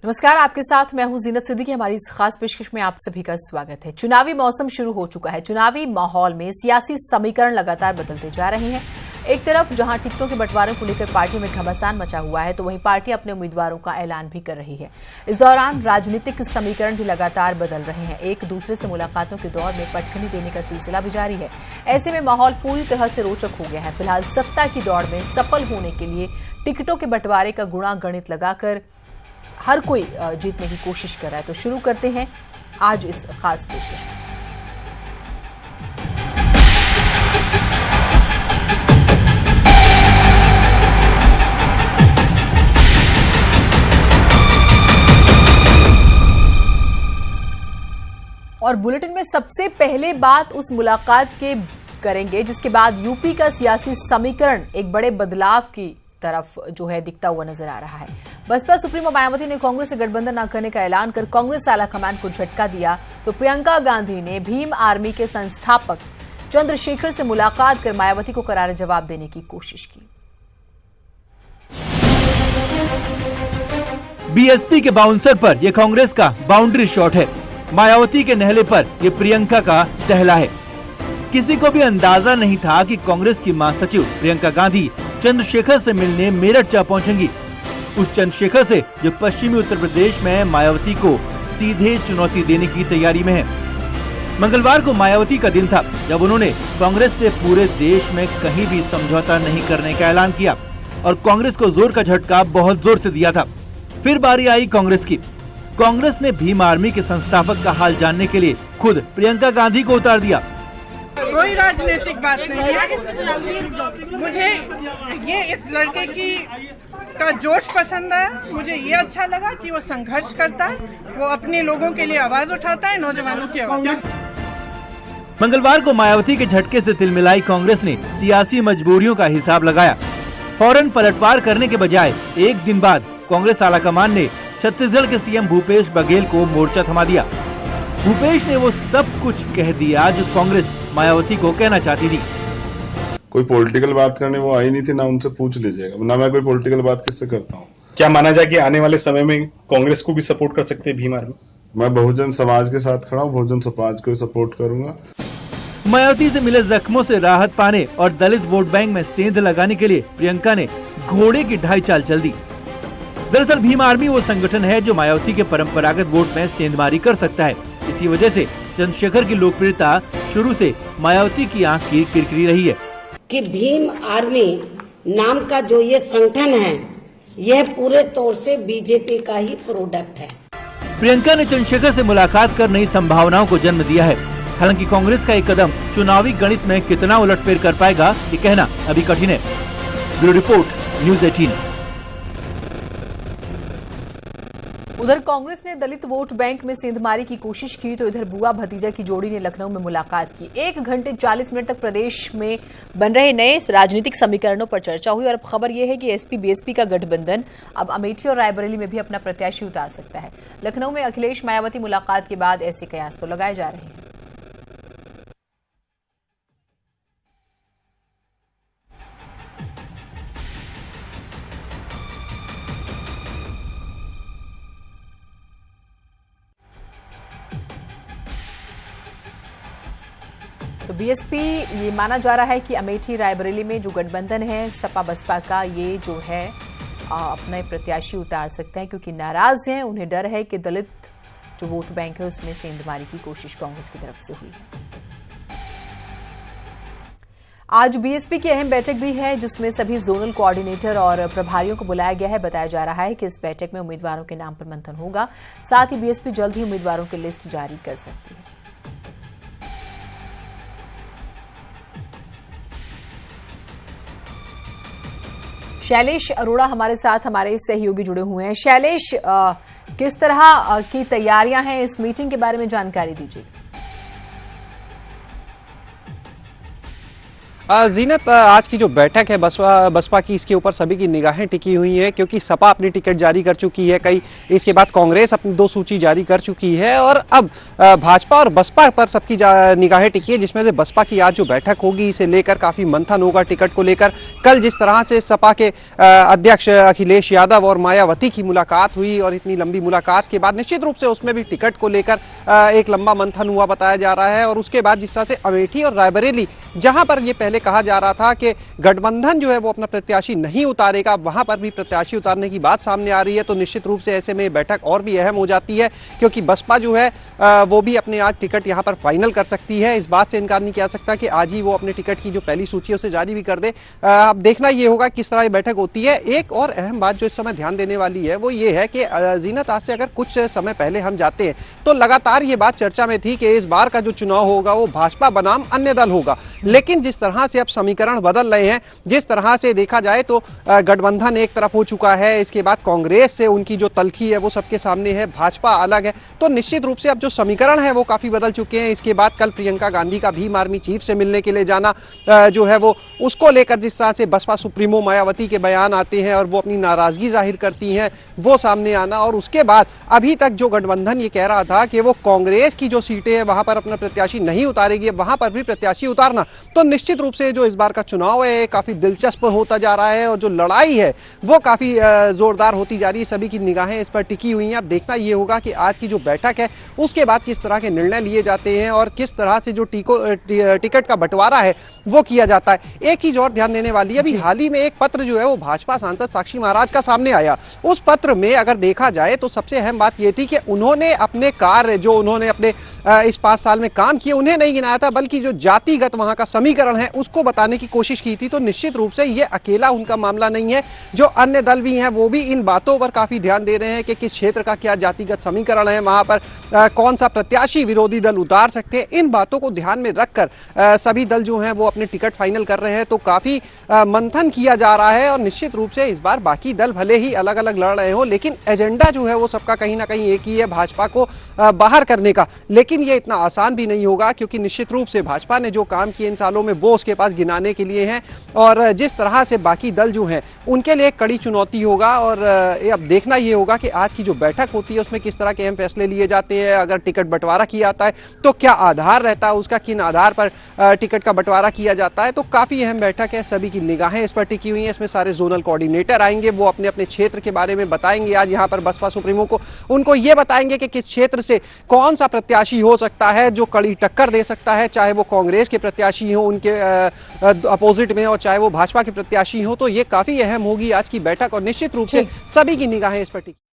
नमस्कार, आपके साथ मैं हूं जीनत सिद्दीकी। हमारी इस खास पेशकश में आप सभी का स्वागत है। चुनावी मौसम शुरू हो चुका है। चुनावी माहौल में सियासी समीकरण लगातार बदलते जा रहे हैं। एक तरफ जहां टिकटों के बंटवारे को लेकर पार्टी में घमासान मचा हुआ है, तो वहीं पार्टी अपने उम्मीदवारों का ऐलान भी कर रही है। इस दौरान राजनीतिक समीकरण भी लगातार बदल रहे हैं। एक दूसरे से मुलाकातों के दौर में पटखनी देने का सिलसिला भी जारी है। ऐसे में माहौल पूरी तरह से रोचक हो गया है। फिलहाल सत्ता की दौड़ में सफल होने के लिए टिकटों के बंटवारे का गुणा गणित लगाकर हर कोई जीतने की कोशिश कर रहा है। तो शुरू करते हैं आज इस खास पेशकश में। और बुलेटिन में सबसे पहले बात उस मुलाकात के करेंगे जिसके बाद यूपी का सियासी समीकरण एक बड़े बदलाव की तरफ जो है दिखता हुआ नजर आ रहा है। बसपा सुप्रीमो मायावती ने कांग्रेस से गठबंधन न करने का ऐलान कर कांग्रेस आलाकमान को झटका दिया, तो प्रियंका गांधी ने भीम आर्मी के संस्थापक चंद्रशेखर से मुलाकात कर मायावती को करारा जवाब देने की कोशिश की। बीएसपी के बाउंसर पर यह कांग्रेस का बाउंड्री शॉट है। मायावती के नहले पर यह प्रियंका का टहला है। किसी को भी अंदाजा नहीं था कि कांग्रेस की महासचिव प्रियंका गांधी चंद्रशेखर से मिलने मेरठ जा पहुंचेंगी। उस चंद्रशेखर से जो पश्चिमी उत्तर प्रदेश में मायावती को सीधे चुनौती देने की तैयारी में है। मंगलवार को मायावती का दिन था जब उन्होंने कांग्रेस से पूरे देश में कहीं भी समझौता नहीं करने का ऐलान किया और कांग्रेस को जोर का झटका बहुत जोर से दिया था। फिर बारी आई कांग्रेस की। कांग्रेस ने भीम आर्मी के संस्थापक का हाल जानने के लिए खुद प्रियंका गांधी को उतार दिया। कोई राजनीतिक बात नहीं है। मुझे ये इस लड़के का जोश पसंद आया। मुझे ये अच्छा लगा कि वो संघर्ष करता है, वो अपने लोगों के लिए आवाज उठाता है, नौजवानों की आवाज। मंगलवार को मायावती के झटके से तिलमिलाई कांग्रेस ने सियासी मजबूरियों का हिसाब लगाया। फौरन पलटवार करने के बजाय एक दिन बाद कांग्रेस आलाकमान ने छत्तीसगढ़ के सीएम भूपेश बघेल को मोर्चा थमा दिया। भूपेश ने वो सब कुछ कह दिया जो कांग्रेस मायावती को कहना चाहती थी। कोई पॉलिटिकल बात करने वो आई नहीं थी, ना उनसे पूछ लीजिएगा, ना मैं कोई पॉलिटिकल बात किससे करता हूँ। क्या माना जाए कि आने वाले समय में कांग्रेस को भी सपोर्ट कर सकते हैं भीम आर्मी? मैं बहुजन समाज के साथ खड़ा हूँ, बहुजन समाज को सपोर्ट करूंगा। मायावती से मिले जख्मों से राहत पाने और दलित वोट बैंक में सेंध लगाने के लिए प्रियंका ने घोड़े की ढाई चाल चल दी। दरअसल भीम आर्मी वो संगठन है जो मायावती के परंपरागत वोट में सेंधमारी कर सकता है। इसी वजह से चंद्रशेखर की लोकप्रियता शुरू से मायावती की आंख की किरकिरी रही है कि भीम आर्मी नाम का जो ये संगठन है, यह पूरे तौर से बीजेपी का ही प्रोडक्ट है। प्रियंका ने चंद्रशेखर से मुलाकात कर नई संभावनाओं को जन्म दिया है। हालांकि कांग्रेस का एक कदम चुनावी गणित में कितना उलटफेर कर पाएगा, ये कहना अभी कठिन है। Bureau report, news 18। उधर कांग्रेस ने दलित वोट बैंक में सेंधमारी की कोशिश की, तो इधर बुआ भतीजा की जोड़ी ने लखनऊ में मुलाकात की। 1 घंटे 40 मिनट तक प्रदेश में बन रहे नए राजनीतिक समीकरणों पर चर्चा हुई और अब खबर यह है कि एसपी बीएसपी का गठबंधन अब अमेठी और रायबरेली में भी अपना प्रत्याशी उतार सकता है। लखनऊ में अखिलेश मायावती मुलाकात के बाद ऐसे कयास तो लगाए जा रहे हैं। तो बीएसपी ये माना जा रहा है कि अमेठी रायबरेली में जो गठबंधन है सपा बसपा का, ये जो है अपने प्रत्याशी उतार सकते हैं क्योंकि नाराज हैं। उन्हें डर है कि दलित जो वोट बैंक है उसमें सेंधमारी की कोशिश कांग्रेस की तरफ से हुई है। आज बीएसपी की अहम बैठक भी है जिसमें सभी जोनल कोऑर्डिनेटर और प्रभारियों को बुलाया गया है। बताया जा रहा है कि इस बैठक में उम्मीदवारों के नाम पर मंथन होगा। साथ ही बीएसपी जल्द ही उम्मीदवारों की लिस्ट जारी कर सकती है। शैलेश अरोड़ा हमारे साथ हमारे सहयोगी जुड़े हुए हैं। शैलेश, किस तरह की तैयारियां हैं इस मीटिंग के बारे में जानकारी दीजिए। जीनत, आज की जो बैठक है बसपा की, इसके ऊपर सभी की निगाहें टिकी हुई हैं क्योंकि सपा अपनी टिकट जारी कर चुकी है, कई इसके बाद कांग्रेस अपनी 2 सूची जारी कर चुकी है और अब भाजपा और बसपा पर सबकी निगाहें टिकी है, जिसमें से बसपा की आज जो बैठक होगी इसे लेकर काफी मंथन होगा टिकट को लेकर। कल जिस तरह से सपा के अध्यक्ष अखिलेश यादव और मायावती की मुलाकात हुई और इतनी लंबी मुलाकात के बाद निश्चित रूप से उसमें भी टिकट को लेकर एक लंबा मंथन हुआ बताया जा रहा है। और उसके बाद जिस तरह से अमेठी और रायबरेली, जहां पर ये पहले कहा जा रहा था कि गठबंधन जो है वो अपना प्रत्याशी नहीं उतारेगा, वहां पर भी प्रत्याशी उतारने की बात सामने आ रही है। तो निश्चित रूप से ऐसे में बैठक और भी अहम हो जाती है क्योंकि बसपा जो है वो भी अपने आज टिकट यहां पर फाइनल कर सकती है। इस बात से इनकार नहीं किया सकता कि आज ही वो अपने टिकट की जो पहली सूची है उसे जारी भी कर दे। अब देखना ये होगा किस तरह ये बैठक होती है। एक और अहम बात जो इस समय ध्यान देने वाली है वो ये है कि जीनत, आज से अगर कुछ समय पहले हम जाते हैं तो लगातार ये बात चर्चा में थी कि इस बार का जो चुनाव होगा वो भाजपा बनाम अन्य दल होगा। लेकिन जिस तरह से अब समीकरण बदल रहे हैं, जिस तरह से देखा जाए तो गठबंधन एक तरफ हो चुका है, इसके बाद कांग्रेस से उनकी जो तलखी है वो सबके सामने है, भाजपा अलग है, तो निश्चित रूप से अब जो समीकरण है वो काफी बदल चुके हैं। इसके बाद कल प्रियंका गांधी का भीम आर्मी चीफ से मिलने के लिए जाना जो है वो उसको लेकर जिस तरह से बसपा सुप्रीमो मायावती के बयान आते हैं और वो अपनी नाराजगी जाहिर करती हैं, वो सामने आना। और उसके बाद अभी तक जो गठबंधन ये कह रहा था कि वो कांग्रेस की जो सीटें हैं वहां पर अपना प्रत्याशी नहीं उतारेगी, वहां पर भी प्रत्याशी उतारना, तो निश्चित रूप से जो इस बार का चुनाव है काफी दिलचस्प होता जा रहा है और जो लड़ाई है वो काफी जोरदार होती जा रही है। सभी की निगाहें इस पर टिकी हुई हैं। अब देखना यह होगा कि आज की जो बैठक है उसके बाद किस तरह के निर्णय लिए जाते हैं और किस तरह से जो टिकट का बंटवारा है वो किया जाता है। एक चीज और ध्यान देने वाली है, अभी हाल ही में एक पत्र जो है वो भाजपा सांसद साक्षी महाराज का सामने आया। उस पत्र में अगर देखा जाए तो सबसे अहम बात यह थी कि उन्होंने अपने कार्य जो उन्होंने अपने इस 5 साल में काम किए उन्हें नहीं गिनाया था, बल्कि जो जातिगत वहां का समीकरण है उसको बताने की कोशिश की थी। तो निश्चित रूप से ये अकेला उनका मामला नहीं है, जो अन्य दल भी हैं वो भी इन बातों पर काफी ध्यान दे रहे हैं कि किस क्षेत्र का क्या जातिगत समीकरण है, वहां पर कौन सा प्रत्याशी विरोधी दल उतार सकते हैं। इन बातों को ध्यान में रखकर सभी दल जो हैं वो अपने टिकट फाइनल कर रहे हैं। तो काफी मंथन किया जा रहा है और निश्चित रूप से इस बार बाकी दल भले ही अलग अलग लड़ रहे हो, लेकिन एजेंडा जो है वो सबका कहीं ना कहीं एक ही है, भाजपा को बाहर करने का। लेकिन ये इतना आसान भी नहीं होगा क्योंकि निश्चित रूप से भाजपा ने जो काम किए इन सालों में वो उसके पास गिनाने के लिए हैं और जिस तरह से बाकी दल जो हैं उनके लिए एक कड़ी चुनौती होगा। और अब देखना ये होगा कि आज की जो बैठक होती है उसमें किस तरह के अहम फैसले लिए जाते हैं। अगर टिकट बंटवारा किया जाता है तो क्या आधार रहता है उसका, किन आधार पर टिकट का बंटवारा किया जाता है। तो काफी अहम बैठक है, सभी की निगाहें इस पर टिकी हुई हैं। इसमें सारे जोनल कोऑर्डिनेटर आएंगे, वो अपने अपने क्षेत्र के बारे में बताएंगे। आज यहाँ पर बसपा सुप्रीमो को उनको ये बताएंगे कि किस क्षेत्र से कौन सा प्रत्याशी हो सकता है जो कड़ी टक्कर दे सकता है, चाहे वो कांग्रेस के प्रत्याशी हो उनके अपोजिट में और चाहे वो भाजपा के प्रत्याशी हो। तो ये काफी अहम होगी आज की बैठक और निश्चित रूप से सभी की निगाहें इस पर टिकी।